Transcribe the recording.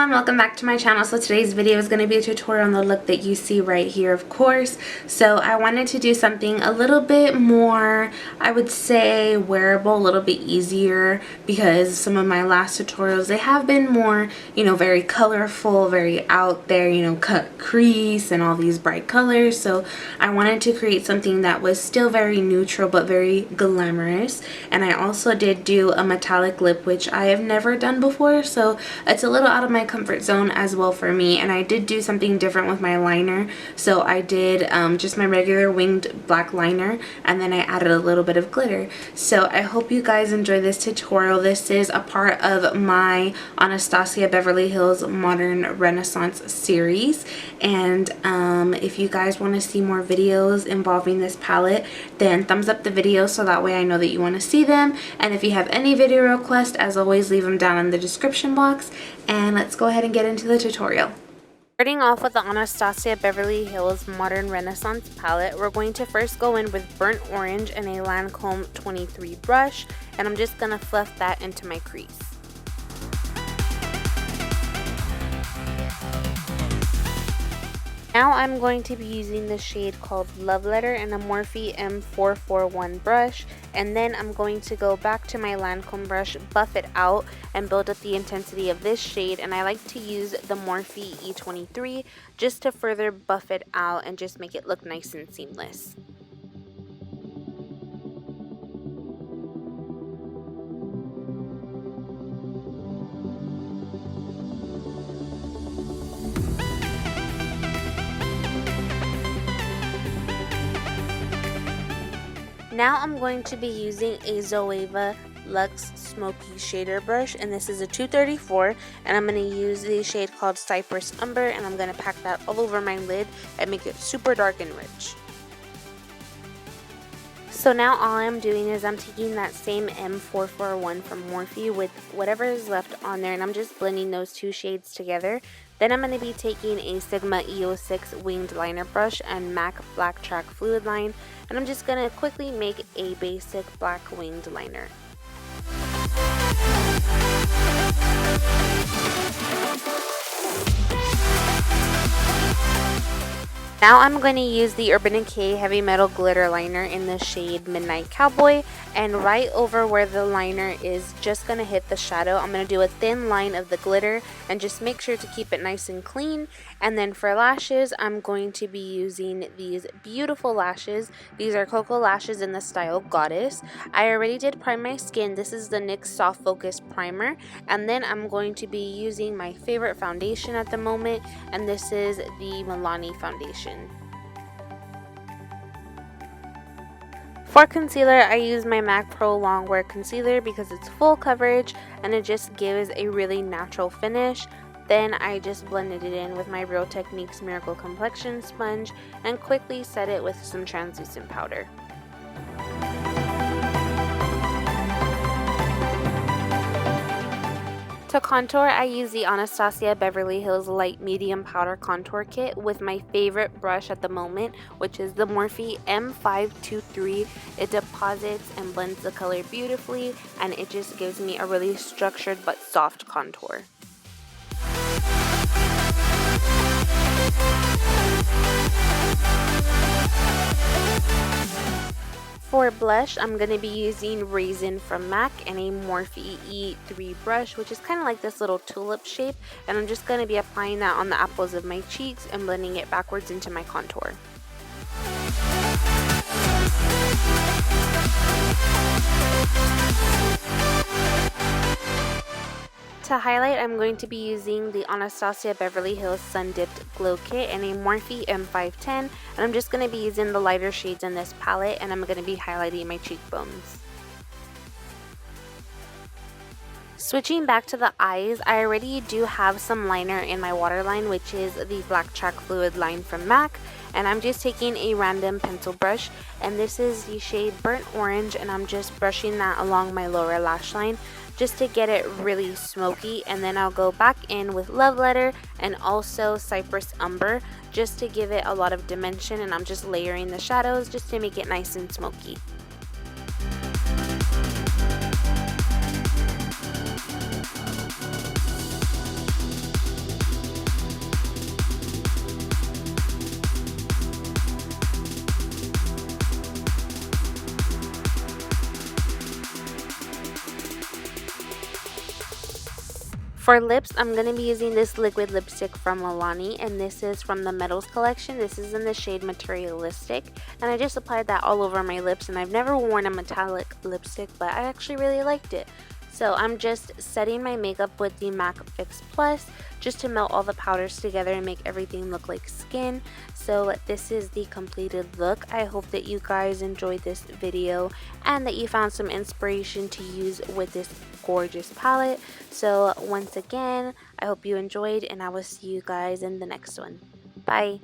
everyone, welcome back to my channel. So today's video is going to be a tutorial on the look that you see right here, of course. So I wanted to do something a little bit more, I would say, wearable, a little bit easier, because some of my last tutorials, they have been more, very colorful, very out there, cut crease and all these bright colors. So I wanted to create something that was still very neutral but very glamorous. And I also did do a metallic lip, which I have never done before, so it's a little out of my comfort zone as well for me. And I did do something different with my liner. So I did just my regular winged black liner, and then I added a little bit of glitter. So I hope you guys enjoy this tutorial. This is a part of my Anastasia Beverly Hills Modern Renaissance series, and if you guys want to see more videos involving this palette, then thumbs up the video so that way I know that you want to see them. And if you have any video requests, as always, leave them down in the description box. And let's go ahead and get into the tutorial. Starting off with the Anastasia Beverly Hills Modern Renaissance palette, we're going to first go in with Burnt Orange and a Lancome 23 brush, and I'm just going to fluff that into my crease. Now I'm going to be using the shade called Love Letter and a Morphe M441 brush, and then I'm going to go back to my Lancome brush, buff it out, and build up the intensity of this shade. And I like to use the Morphe E23 just to further buff it out and just make it look nice and seamless. Now I'm going to be using a Zoeva Luxe Smoky Shader Brush, and this is a 234, and I'm going to use the shade called Cypress Umber, and I'm going to pack that all over my lid and make it super dark and rich. So now all I'm doing is I'm taking that same M441 from Morphe with whatever is left on there, and I'm just blending those two shades together. Then I'm going to be taking a Sigma E06 winged liner brush and MAC Black Track Fluid Line, and I'm just going to quickly make a basic black winged liner. Now I'm going to use the Urban Decay Heavy Metal Glitter Liner in the shade Midnight Cowboy, and right over where the liner is just going to hit the shadow, I'm going to do a thin line of the glitter and just make sure to keep it nice and clean. And then for lashes, I'm going to be using these beautiful lashes. These are Koko lashes in the style Goddess. I already did prime my skin. This is the NYX Soft Focus Primer, and then I'm going to be using my favorite foundation at the moment, and this is the Milani foundation. For concealer, I use my MAC Prolong Wear Concealer because it's full coverage and it just gives a really natural finish. Then I just blended it in with my Real Techniques Miracle Complexion Sponge and quickly set it with some translucent powder. To contour, I use the Anastasia Beverly Hills Light Medium Powder Contour Kit with my favorite brush at the moment, which is the Morphe M523. It deposits and blends the color beautifully, and it just gives me a really structured but soft contour. For blush, I'm going to be using Raizin from MAC and a Morphe E3 brush, which is kind of like this little tulip shape, and I'm just going to be applying that on the apples of my cheeks and blending it backwards into my contour. To highlight, I'm going to be using the Anastasia Beverly Hills Sun Dipped Glow Kit and a Morphe M510, and I'm just going to be using the lighter shades in this palette, and I'm going to be highlighting my cheekbones. Switching back to the eyes, I already do have some liner in my waterline, which is the Black Track Fluid Line from MAC, and I'm just taking a random pencil brush, and this is the shade Burnt Orange, and I'm just brushing that along my lower lash line just to get it really smoky. And then I'll go back in with Love Letter and also Cypress Umber just to give it a lot of dimension, and I'm just layering the shadows just to make it nice and smoky. For lips, I'm going to be using this liquid lipstick from Milani, and this is from the Metals collection. This is in the shade Matterialistic, and I just applied that all over my lips, and I've never worn a metallic lipstick, but I actually really liked it. So I'm just setting my makeup with the MAC Fix Plus just to melt all the powders together and make everything look like skin. So this is the completed look. I hope that you guys enjoyed this video and that you found some inspiration to use with this gorgeous palette. So once again, I hope you enjoyed, and I will see you guys in the next one. Bye!